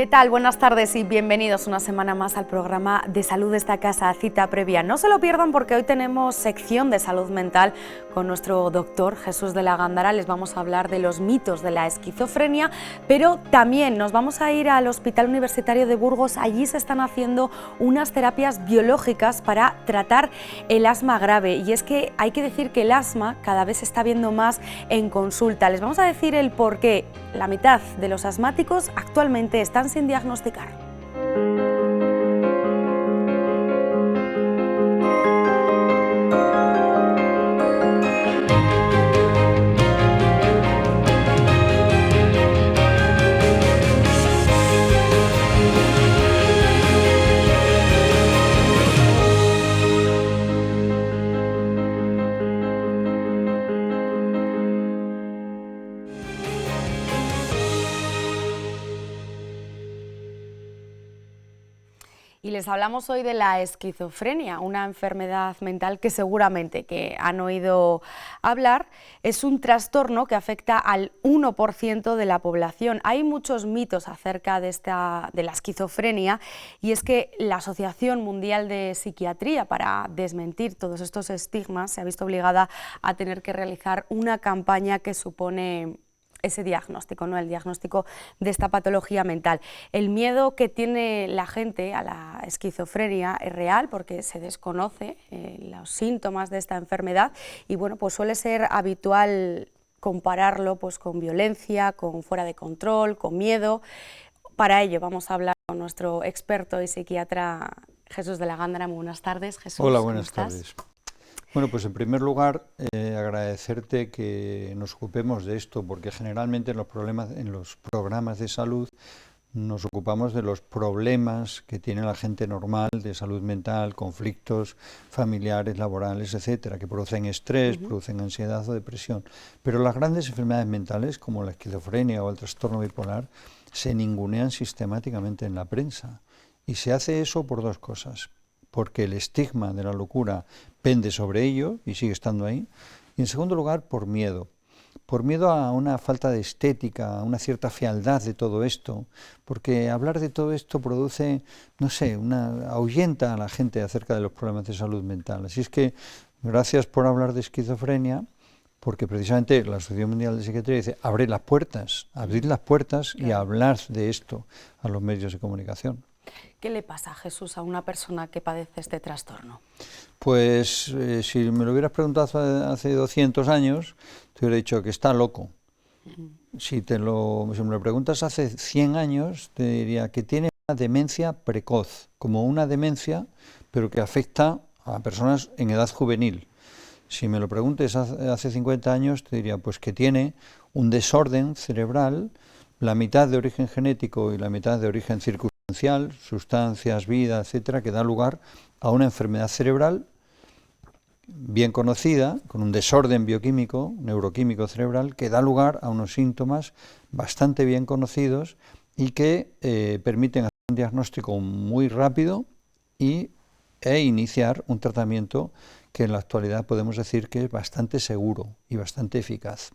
¿Qué tal? Buenas tardes y bienvenidos una semana más al programa de salud de esta casa, Cita Previa. No se lo pierdan porque hoy tenemos sección de salud mental con nuestro doctor Jesús de la Gándara. Les vamos a hablar de los mitos de la esquizofrenia, pero también nos vamos a ir al Hospital Universitario de Burgos. Allí se están haciendo unas terapias biológicas para tratar el asma grave. Y es que hay que decir que el asma cada vez se está viendo más en consulta. Les vamos a decir el por qué. La mitad de los asmáticos actualmente están sin diagnosticar. Y les hablamos hoy de la esquizofrenia, una enfermedad mental que seguramente que han oído hablar. Es un trastorno que afecta al 1% de la población. Hay muchos mitos acerca de la esquizofrenia, y es que la Asociación Mundial de Psiquiatría, para desmentir todos estos estigmas, se ha visto obligada a tener que realizar una campaña que supone ese diagnóstico, ¿no? El diagnóstico de esta patología mental. El miedo que tiene la gente a la esquizofrenia es real porque se desconoce los síntomas de esta enfermedad y bueno, pues suele ser habitual compararlo pues con violencia, con fuera de control, con miedo. Para ello vamos a hablar con nuestro experto y psiquiatra Jesús de la Gándara. Muy buenas tardes, Jesús. Hola, buenas tardes. Bueno, pues en primer lugar, agradecerte que nos ocupemos de esto, porque generalmente en los programas de salud nos ocupamos de los problemas que tiene la gente normal de salud mental, conflictos familiares, laborales, etcétera, que producen estrés, producen ansiedad o depresión. Pero las grandes enfermedades mentales, como la esquizofrenia o el trastorno bipolar, se ningunean sistemáticamente en la prensa. Y se hace eso por dos cosas: porque el estigma de la locura pende sobre ello y sigue estando ahí, y en segundo lugar por miedo a una falta de estética, a una cierta fealdad de todo esto, porque hablar de todo esto produce, no sé, ahuyenta a la gente acerca de los problemas de salud mental. Así es que gracias por hablar de esquizofrenia, porque precisamente la Asociación Mundial de Psiquiatría dice abrid las puertas y hablar de esto a los medios de comunicación. ¿Qué le pasa, Jesús, a una persona que padece este trastorno? Pues si me lo hubieras preguntado hace 200 años, te hubiera dicho que está loco. Si me lo preguntas hace 100 años, te diría que tiene una demencia precoz, como una demencia, pero que afecta a personas en edad juvenil. Si me lo preguntes hace 50 años, te diría pues que tiene un desorden cerebral, la mitad de origen genético y la mitad de origen circunstancial, sustancias, vida, etcétera, que da lugar a una enfermedad cerebral bien conocida, con un desorden bioquímico, neuroquímico cerebral, que da lugar a unos síntomas bastante bien conocidos y que permiten hacer un diagnóstico muy rápido e iniciar un tratamiento que en la actualidad podemos decir que es bastante seguro y bastante eficaz.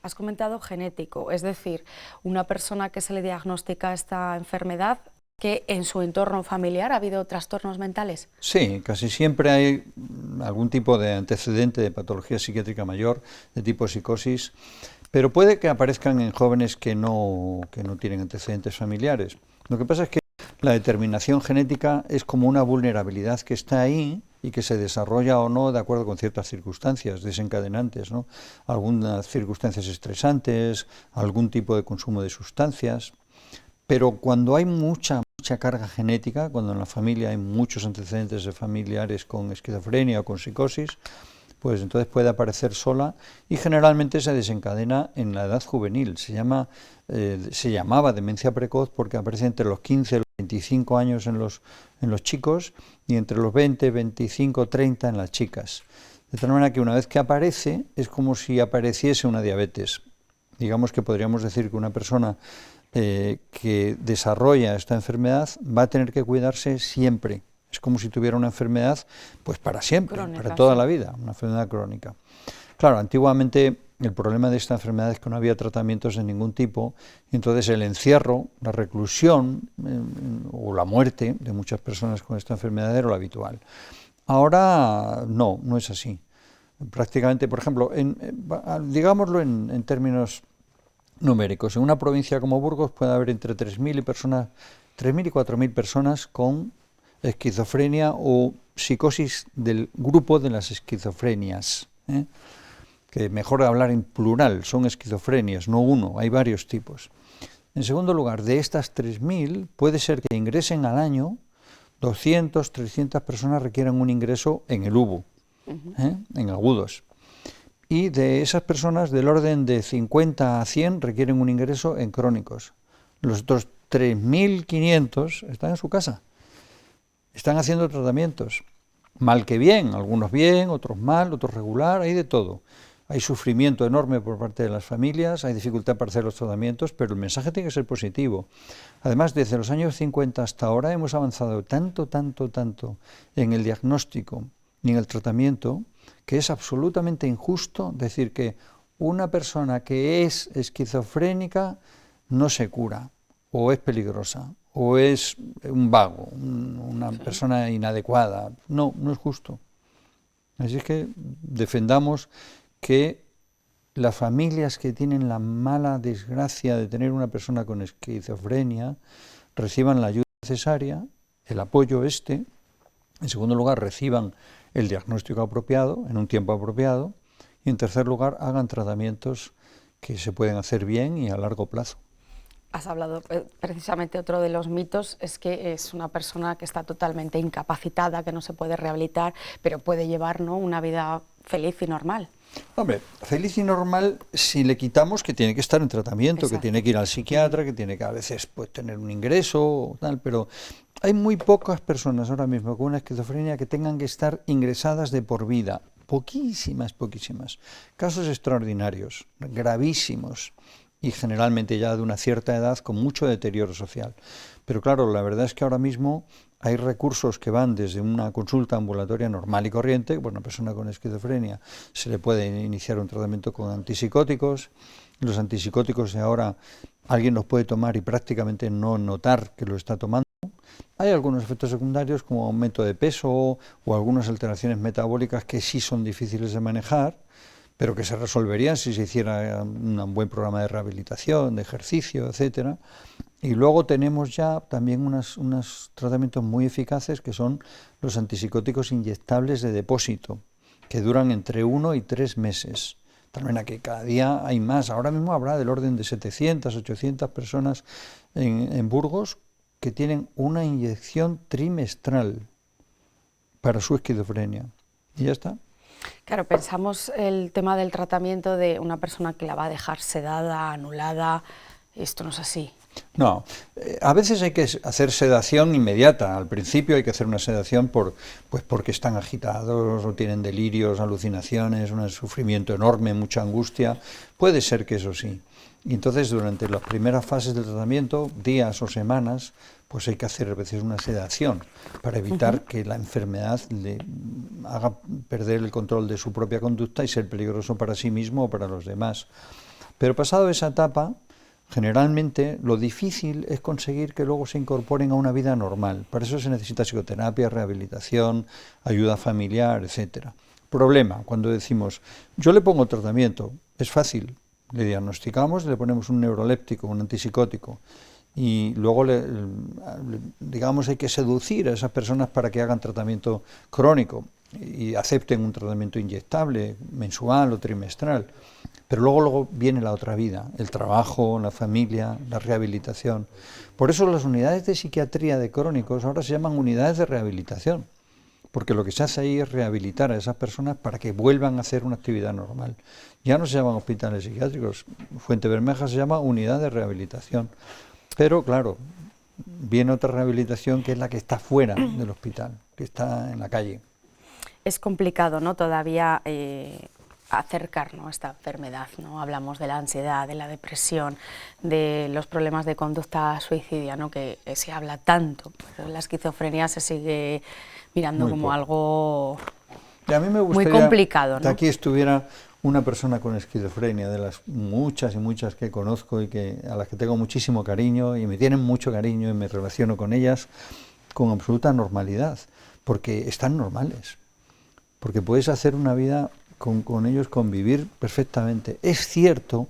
Has comentado genético, es decir, una persona que se le diagnostica esta enfermedad, que en su entorno familiar ha habido trastornos mentales. Sí, casi siempre hay algún tipo de antecedente de patología psiquiátrica mayor, de tipo psicosis, pero puede que aparezcan en jóvenes que no tienen antecedentes familiares. Lo que pasa es que la determinación genética es como una vulnerabilidad que está ahí y que se desarrolla o no de acuerdo con ciertas circunstancias desencadenantes, ¿no? Algunas circunstancias estresantes, algún tipo de consumo de sustancias. Pero cuando hay mucha carga genética, cuando en la familia hay muchos antecedentes de familiares con esquizofrenia o con psicosis, pues entonces puede aparecer sola y generalmente se desencadena en la edad juvenil. Se llamaba demencia precoz porque aparece entre los 15 y los 25 años en los chicos y entre los 20, 25, 30 en las chicas. De tal manera que una vez que aparece es como si apareciese una diabetes. Digamos que podríamos decir que una persona que desarrolla esta enfermedad va a tener que cuidarse siempre. Es como si tuviera una enfermedad pues para siempre, crónica, para toda la vida, una enfermedad crónica. Claro, antiguamente el problema de esta enfermedad es que no había tratamientos de ningún tipo, y entonces el encierro, la reclusión o la muerte de muchas personas con esta enfermedad era lo habitual. Ahora no es así. Prácticamente, por ejemplo, digámoslo en términos numéricos, en una provincia como Burgos puede haber entre 3.000 y 4.000 personas con esquizofrenia o psicosis del grupo de las esquizofrenias, que mejor hablar en plural, son esquizofrenias, no uno, hay varios tipos. En segundo lugar, de estas 3.000 puede ser que ingresen al año 200, 300 personas requieran un ingreso en el UBU, en agudos. Y de esas personas, del orden de 50 a 100 requieren un ingreso en crónicos. Los otros 3.500 están en su casa, están haciendo tratamientos, mal que bien, algunos bien, otros mal, otros regular, hay de todo. Hay sufrimiento enorme por parte de las familias, hay dificultad para hacer los tratamientos, pero el mensaje tiene que ser positivo. Además, desde los años 50 hasta ahora hemos avanzado tanto en el diagnóstico y en el tratamiento, que es absolutamente injusto decir que una persona que es esquizofrénica no se cura, o es peligrosa, o es un vago, una persona inadecuada. No es justo. Así es que defendamos que las familias que tienen la mala desgracia de tener una persona con esquizofrenia reciban la ayuda necesaria, el apoyo en segundo lugar reciban el diagnóstico apropiado, en un tiempo apropiado, y en tercer lugar hagan tratamientos que se pueden hacer bien y a largo plazo. Has hablado precisamente, otro de los mitos es que es una persona que está totalmente incapacitada, que no se puede rehabilitar, pero puede llevar, ¿no?, una vida feliz y normal. Hombre, feliz y normal si le quitamos que tiene que estar en tratamiento, Exacto. que tiene que ir al psiquiatra, que tiene que a veces pues tener un ingreso, tal, pero hay muy pocas personas ahora mismo con una esquizofrenia que tengan que estar ingresadas de por vida. Poquísimas. Casos extraordinarios, gravísimos, y generalmente ya de una cierta edad con mucho deterioro social. Pero claro, la verdad es que ahora mismo hay recursos que van desde una consulta ambulatoria normal y corriente, pues una persona con esquizofrenia se le puede iniciar un tratamiento con antipsicóticos. Los antipsicóticos de ahora alguien los puede tomar y prácticamente no notar que lo está tomando. Hay algunos efectos secundarios como aumento de peso o algunas alteraciones metabólicas que sí son difíciles de manejar, pero que se resolverían si se hiciera un buen programa de rehabilitación, de ejercicio, etcétera. Y luego tenemos ya también unos tratamientos muy eficaces que son los antipsicóticos inyectables de depósito, que duran entre 1 y 3 meses. También que cada día hay más. Ahora mismo habrá del orden de 700, 800 personas en Burgos que tienen una inyección trimestral para su esquizofrenia. Y ya está. Claro, pensamos el tema del tratamiento de una persona que la va a dejar sedada, anulada. Esto no es así. No, a veces hay que hacer sedación inmediata. Al principio hay que hacer una sedación porque están agitados o tienen delirios, alucinaciones, un sufrimiento enorme, mucha angustia. Puede ser que eso sí. Y entonces durante las primeras fases del tratamiento, días o semanas, pues hay que hacer a veces una sedación para evitar que la enfermedad le haga perder el control de su propia conducta y ser peligroso para sí mismo o para los demás. Pero pasado esa etapa, generalmente lo difícil es conseguir que luego se incorporen a una vida normal. Para eso se necesita psicoterapia, rehabilitación, ayuda familiar, etcétera. Problema, cuando decimos, yo le pongo tratamiento, es fácil, le diagnosticamos, le ponemos un neuroléptico, un antipsicótico, y luego digamos hay que seducir a esas personas para que hagan tratamiento crónico y acepten un tratamiento inyectable, mensual o trimestral. Pero luego viene la otra vida, el trabajo, la familia, la rehabilitación. Por eso las unidades de psiquiatría de crónicos ahora se llaman unidades de rehabilitación, porque lo que se hace ahí es rehabilitar a esas personas para que vuelvan a hacer una actividad normal. Ya no se llaman hospitales psiquiátricos, Fuentebermeja se llama unidad de rehabilitación. Pero claro, viene otra rehabilitación que es la que está fuera del hospital, que está en la calle. Es complicado, ¿no?, todavía acercarnos a esta enfermedad, ¿no? Hablamos de la ansiedad, de la depresión, de los problemas de conducta suicidia, ¿no?, que se habla tanto, pero la esquizofrenia se sigue mirando como algo y a mí me muy gustaría complicado, ¿no? que aquí estuviera una persona con esquizofrenia, de las muchas y muchas que conozco y a las que tengo muchísimo cariño y me tienen mucho cariño y me relaciono con ellas con absoluta normalidad, porque están normales, porque puedes hacer una vida con ellos, convivir perfectamente. Es cierto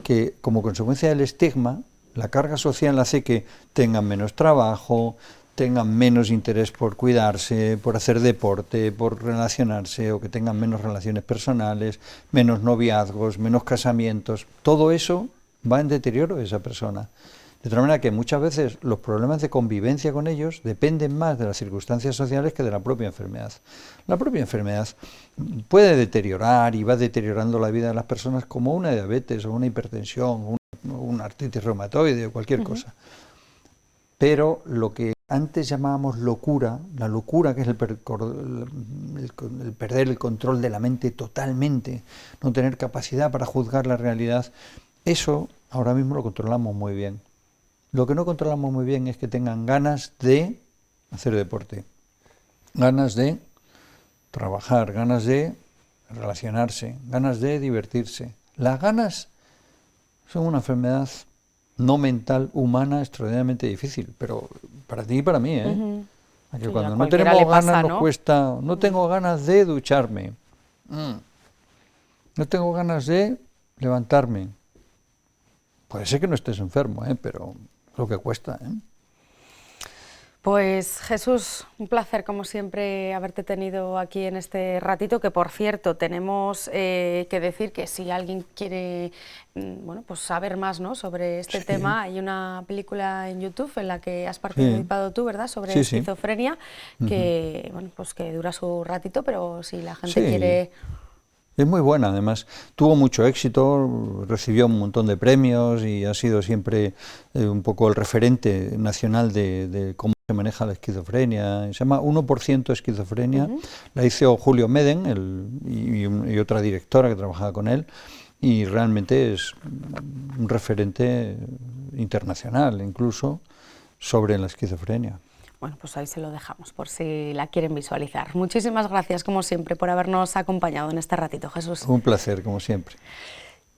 que como consecuencia del estigma, la carga social hace que tengan menos trabajo, tengan menos interés por cuidarse, por hacer deporte, por relacionarse, o que tengan menos relaciones personales, menos noviazgos, menos casamientos. Todo eso va en deterioro de esa persona. De tal manera que muchas veces los problemas de convivencia con ellos dependen más de las circunstancias sociales que de la propia enfermedad. La propia enfermedad puede deteriorar y va deteriorando la vida de las personas como una diabetes o una hipertensión o una artritis reumatoide o cualquier cosa. Pero lo que antes llamábamos locura, la locura que es el perder el control de la mente totalmente, no tener capacidad para juzgar la realidad, eso ahora mismo lo controlamos muy bien. Lo que no controlamos muy bien es que tengan ganas de hacer deporte, ganas de trabajar, ganas de relacionarse, ganas de divertirse. Las ganas son una enfermedad no mental, humana, extraordinariamente difícil, pero para ti y para mí, ¿eh? A que sí, cuando no tenemos ganas nos cuesta, no tengo ganas de ducharme, no tengo ganas de levantarme. Puede ser que no estés enfermo, pero lo que cuesta, ¿eh? Pues Jesús, un placer como siempre haberte tenido aquí en este ratito, que por cierto tenemos que decir que si alguien quiere bueno, pues saber más, ¿no?, sobre este tema, hay una película en YouTube en la que has participado tú, ¿verdad?, sobre esquizofrenia, que, bueno, pues que dura su ratito, pero si la gente quiere... Es muy buena, además tuvo mucho éxito, recibió un montón de premios y ha sido siempre un poco el referente nacional de cómo se maneja la esquizofrenia. Se llama 1% esquizofrenia, la hizo Julio Meden y otra directora que trabajaba con él, y realmente es un referente internacional incluso sobre la esquizofrenia. Bueno, pues ahí se lo dejamos, por si la quieren visualizar. Muchísimas gracias, como siempre, por habernos acompañado en este ratito, Jesús. Un placer, como siempre.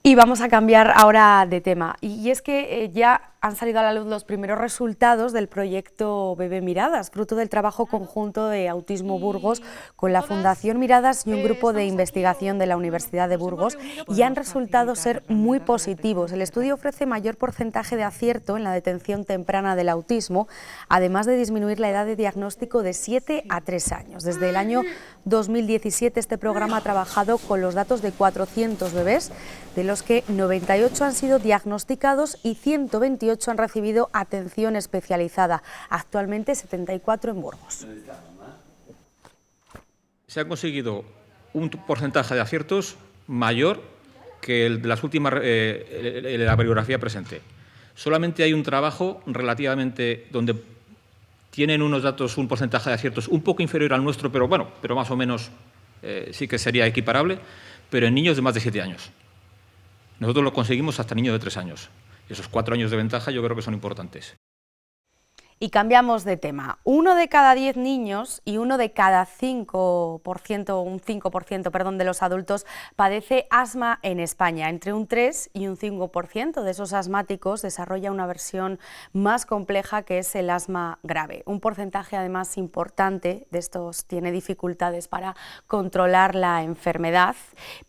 Y vamos a cambiar ahora de tema, y es que ya han salido a la luz los primeros resultados del proyecto Bebé Miradas, fruto del trabajo conjunto de Autismo Burgos con la Fundación Miradas y un grupo de investigación de la Universidad de Burgos, y han resultado ser muy positivos. El estudio ofrece mayor porcentaje de acierto en la detención temprana del autismo, además de disminuir la edad de diagnóstico de 7 a 3 años. Desde el año 2017 este programa ha trabajado con los datos de 400 bebés, de los que 98 han sido diagnosticados y 128 han recibido atención especializada. Actualmente 74 en Burgos. Se ha conseguido un porcentaje de aciertos mayor que el de las últimas la bibliografía presente. Solamente hay un trabajo relativamente donde tienen unos datos, un porcentaje de aciertos un poco inferior al nuestro, pero bueno, pero más o menos sí que sería equiparable, pero en niños de más de 7 años. Nosotros lo conseguimos hasta niños de 3 años. Y esos 4 años de ventaja yo creo que son importantes. Y cambiamos de tema. 1 de cada 10 niños y 1 de cada 5%, un 5%, perdón, de los adultos padece asma en España. Entre un 3 y un 5% de esos asmáticos desarrolla una versión más compleja, que es el asma grave. Un porcentaje además importante de estos tiene dificultades para controlar la enfermedad,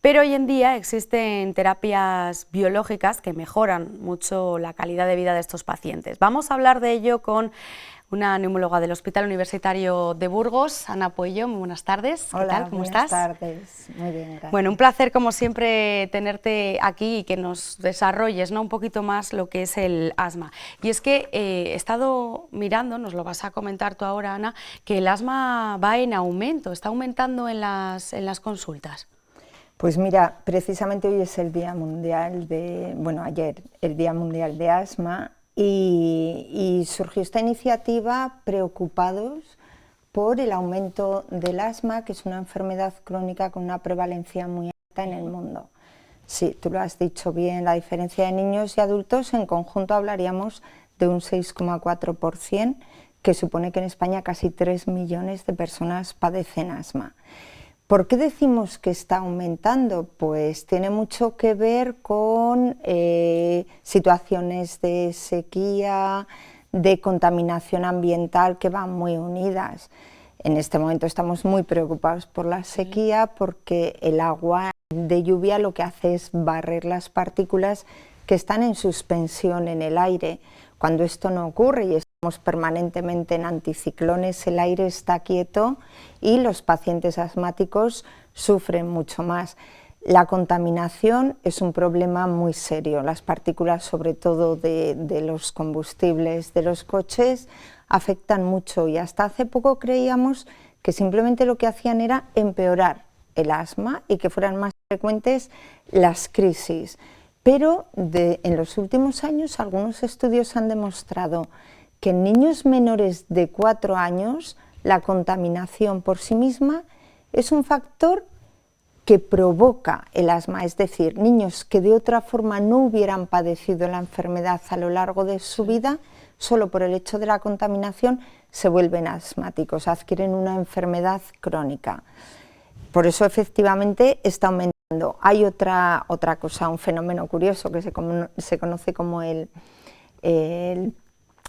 pero hoy en día existen terapias biológicas que mejoran mucho la calidad de vida de estos pacientes. Vamos a hablar de ello con una neumóloga del Hospital Universitario de Burgos, Ana Puello. Muy buenas tardes. Hola, ¿qué tal? ¿Cómo estás? Buenas tardes. Muy bien, gracias. Bueno, un placer como siempre tenerte aquí y que nos desarrolles, ¿no?, un poquito más lo que es el asma. Y es que he estado mirando, nos lo vas a comentar tú ahora, Ana, que el asma va en aumento, está aumentando en las consultas. Pues mira, precisamente hoy es el Día Mundial de, bueno, ayer, el Día Mundial de Asma, y surgió esta iniciativa preocupados por el aumento del asma, que es una enfermedad crónica con una prevalencia muy alta en el mundo. Sí, tú lo has dicho bien, la diferencia de niños y adultos en conjunto hablaríamos de un 6,4%, que supone que en España casi 3 millones de personas padecen asma. ¿Por qué decimos que está aumentando? Pues tiene mucho que ver con situaciones de sequía, de contaminación ambiental que van muy unidas. En este momento estamos muy preocupados por la sequía porque el agua de lluvia lo que hace es barrer las partículas que están en suspensión en el aire. Cuando esto no ocurre y estamos permanentemente en anticiclones, el aire está quieto y los pacientes asmáticos sufren mucho más. La contaminación es un problema muy serio. Las partículas, sobre todo de los combustibles de los coches, afectan mucho y hasta hace poco creíamos que simplemente lo que hacían era empeorar el asma y que fueran más frecuentes las crisis. Pero en los últimos años algunos estudios han demostrado que en niños menores de 4 años la contaminación por sí misma es un factor que provoca el asma, es decir, niños que de otra forma no hubieran padecido la enfermedad a lo largo de su vida, solo por el hecho de la contaminación se vuelven asmáticos, adquieren una enfermedad crónica. Por eso efectivamente está aumentando. Hay otra cosa, un fenómeno curioso que se conoce como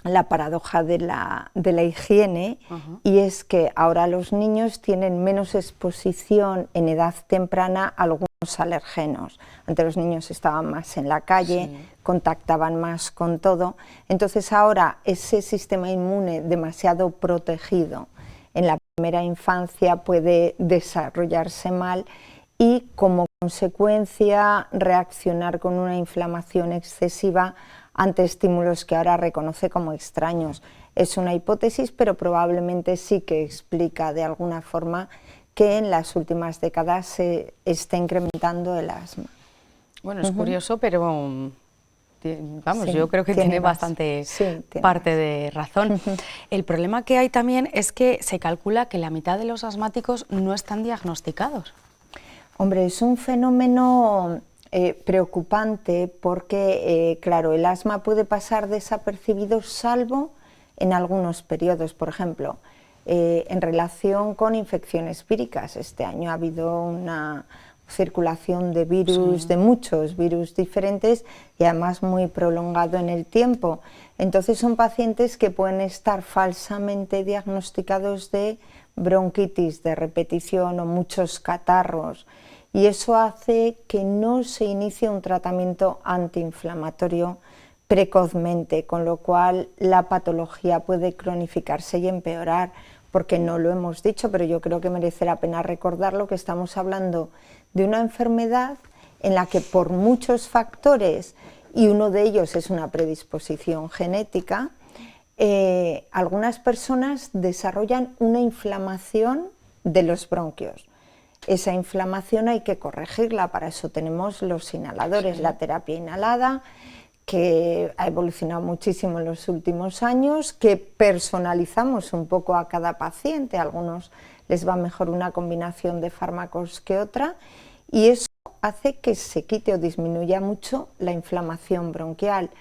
la paradoja de la higiene, y es que ahora los niños tienen menos exposición en edad temprana a algunos alergenos. Antes los niños estaban más en la calle, sí, contactaban más con todo, entonces ahora ese sistema inmune demasiado protegido en la primera infancia puede desarrollarse mal y como consecuencia reaccionar con una inflamación excesiva ante estímulos que ahora reconoce como extraños. Es una hipótesis, pero probablemente sí que explica de alguna forma que en las últimas décadas se esté incrementando el asma. Bueno, es curioso, pero vamos, sí, yo creo que tiene bastante parte de razón. El problema que hay también es que se calcula que la mitad de los asmáticos no están diagnosticados. Hombre, es un fenómeno preocupante porque, claro, el asma puede pasar desapercibido salvo en algunos periodos. Por ejemplo, en relación con infecciones víricas, este año ha habido una circulación de virus, sí, de muchos virus diferentes y además muy prolongado en el tiempo. Entonces son pacientes que pueden estar falsamente diagnosticados de bronquitis de repetición o muchos catarros, y eso hace que no se inicie un tratamiento antiinflamatorio precozmente, con lo cual la patología puede cronificarse y empeorar, porque no lo hemos dicho, pero yo creo que merece la pena recordarlo, que estamos hablando de una enfermedad en la que por muchos factores, y uno de ellos es una predisposición genética, algunas personas desarrollan una inflamación de los bronquios. Esa inflamación hay que corregirla, para eso tenemos los inhaladores, sí, la terapia inhalada, que ha evolucionado muchísimo en los últimos años, que personalizamos un poco a cada paciente, a algunos les va mejor una combinación de fármacos que otra, y eso hace que se quite o disminuya mucho la inflamación bronquial.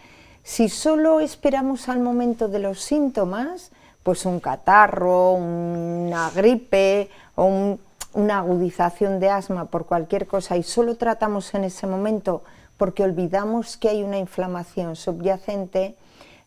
Si solo esperamos al momento de los síntomas, pues un catarro, una gripe o una agudización de asma por cualquier cosa, y solo tratamos en ese momento porque olvidamos que hay una inflamación subyacente,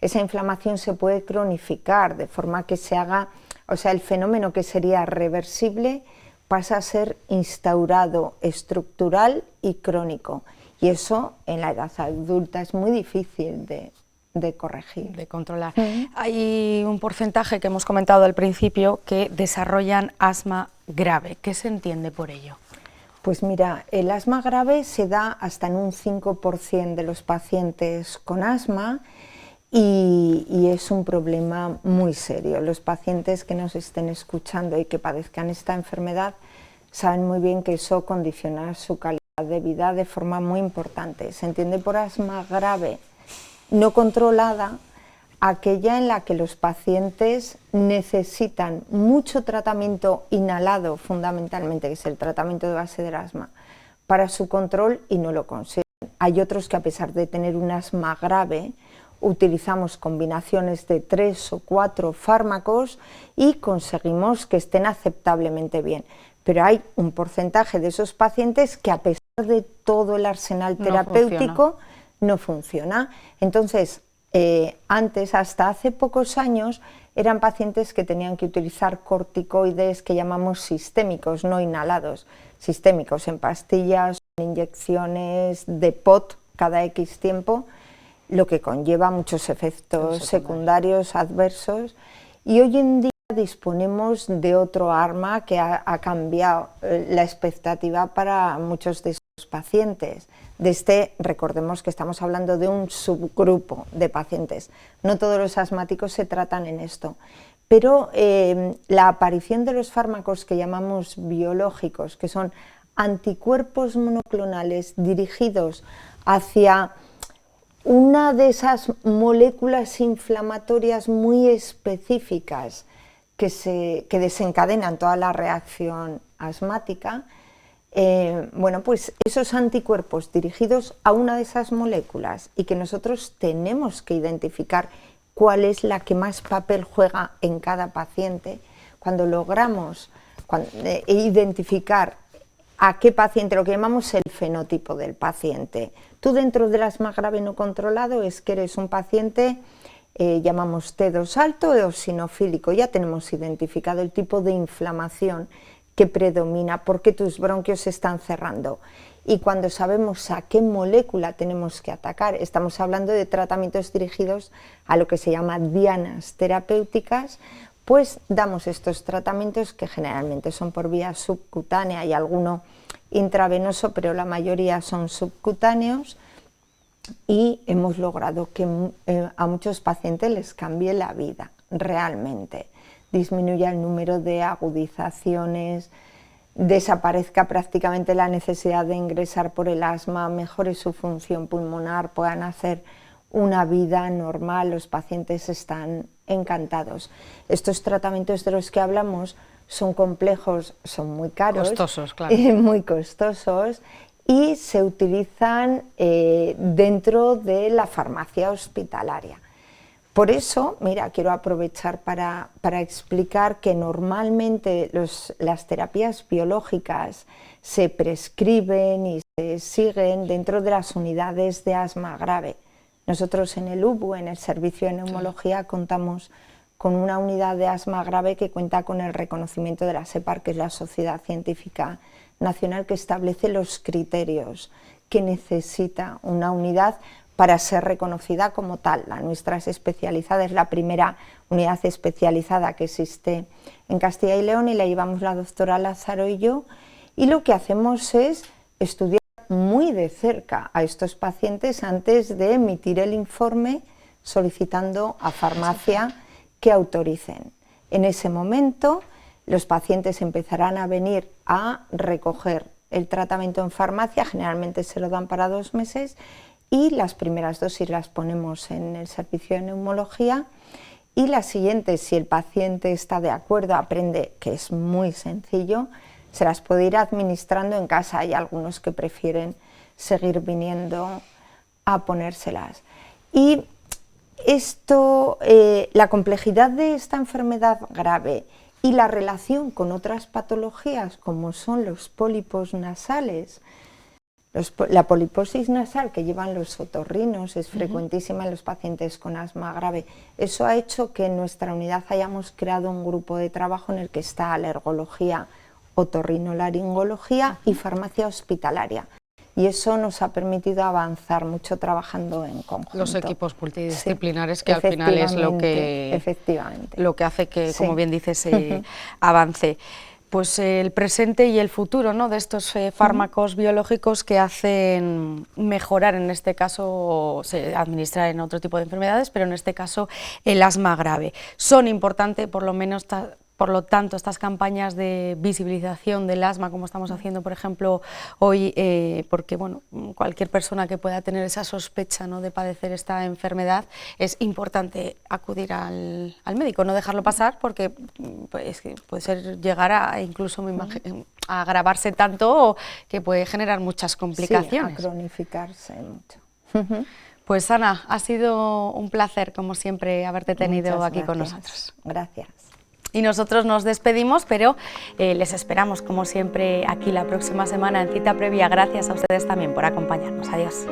esa inflamación se puede cronificar de forma que se haga, o sea, el fenómeno que sería reversible pasa a ser instaurado, estructural y crónico, y eso en la edad adulta es muy difícil de corregir. De controlar. Hay un porcentaje que hemos comentado al principio que desarrollan asma grave. ¿Qué se entiende por ello? Pues mira, el asma grave se da hasta en un 5% de los pacientes con asma y es un problema muy serio. Los pacientes que nos estén escuchando y que padezcan esta enfermedad saben muy bien que eso condiciona su calidad de vida de forma muy importante. Se entiende por asma grave no controlada aquella en la que los pacientes necesitan mucho tratamiento inhalado, fundamentalmente, que es el tratamiento de base del asma, para su control y no lo consiguen. Hay otros que, a pesar de tener un asma grave, utilizamos combinaciones de 3 o 4 fármacos y conseguimos que estén aceptablemente bien. pero hay un porcentaje de esos pacientes que a pesar de todo el arsenal terapéutico no funciona. Entonces, antes, hasta hace pocos años, eran pacientes que tenían que utilizar corticoides que llamamos sistémicos, no inhalados, sistémicos en pastillas, en inyecciones de POT cada X tiempo, lo que conlleva muchos efectos secundarios adversos, y hoy en día disponemos de otro arma que ha cambiado la expectativa para muchos de estos pacientes. Recordemos que estamos hablando de un subgrupo de pacientes, no todos los asmáticos se tratan en esto, pero la aparición de los fármacos que llamamos biológicos, que son anticuerpos monoclonales dirigidos hacia una de esas moléculas inflamatorias muy específicas que desencadenan toda la reacción asmática, bueno, pues esos anticuerpos dirigidos a una de esas moléculas y que nosotros tenemos que identificar cuál es la que más papel juega en cada paciente, cuando logramos identificar a qué paciente, lo que llamamos el fenotipo del paciente. Tú dentro del asma grave no controlado es que eres un paciente, llamamos T2 alto o eosinofílico, ya tenemos identificado el tipo de inflamación que predomina, por qué tus bronquios se están cerrando. Y cuando sabemos a qué molécula tenemos que atacar, estamos hablando de tratamientos dirigidos a lo que se llama dianas terapéuticas, pues damos estos tratamientos que generalmente son por vía subcutánea y alguno intravenoso, pero la mayoría son subcutáneos, y hemos logrado que a muchos pacientes les cambie la vida, realmente. Disminuya el número de agudizaciones, desaparezca prácticamente la necesidad de ingresar por el asma, mejore su función pulmonar, puedan hacer una vida normal, los pacientes están encantados. Estos tratamientos de los que hablamos son complejos, son muy caros, costosos, claro. Muy costosos, y se utilizan dentro de la farmacia hospitalaria. Por eso, mira, quiero aprovechar para explicar que normalmente las terapias biológicas se prescriben y se siguen dentro de las unidades de asma grave. Nosotros en el UBU, en el Servicio de Neumología, contamos con una unidad de asma grave que cuenta con el reconocimiento de la SEPAR, que es la Sociedad Científica Nacional, que establece los criterios que necesita una unidad para ser reconocida como tal. La nuestra es especializada, es la primera unidad especializada que existe en Castilla y León, y la llevamos la doctora Lázaro y yo, y lo que hacemos es estudiar muy de cerca a estos pacientes antes de emitir el informe, solicitando a farmacia que autoricen. En ese momento los pacientes empezarán a venir a recoger el tratamiento en farmacia, generalmente se lo dan para 2 meses, y las primeras dosis las ponemos en el servicio de neumología, y las siguientes, si el paciente está de acuerdo, aprende, que es muy sencillo, se las puede ir administrando en casa. Hay algunos que prefieren seguir viniendo a ponérselas. Y esto, la complejidad de esta enfermedad grave y la relación con otras patologías como son los pólipos nasales, la poliposis nasal que llevan los otorrinos es frecuentísima en los pacientes con asma grave. Eso ha hecho que en nuestra unidad hayamos creado un grupo de trabajo en el que está alergología, otorrinolaringología y farmacia hospitalaria. Y eso nos ha permitido avanzar mucho trabajando en conjunto. Los equipos multidisciplinares, sí, que al final es lo que hace que, como bien dices, avance. Pues el presente y el futuro, ¿no?, de estos fármacos biológicos que hacen mejorar, en este caso se administra en otro tipo de enfermedades, pero en este caso el asma grave. Son importantes, por lo tanto, estas campañas de visibilización del asma, como estamos haciendo, por ejemplo, hoy, porque bueno, cualquier persona que pueda tener esa sospecha, ¿no?, de padecer esta enfermedad, es importante acudir al médico, no dejarlo pasar, porque pues, puede llegar a incluso a agravarse tanto que puede generar muchas complicaciones. Sí, a cronificarse mucho. Pues Ana, ha sido un placer, como siempre, haberte tenido aquí con nosotros. Gracias. Y nosotros nos despedimos, pero les esperamos como siempre aquí la próxima semana en Cita Previa. Gracias a ustedes también por acompañarnos. Adiós.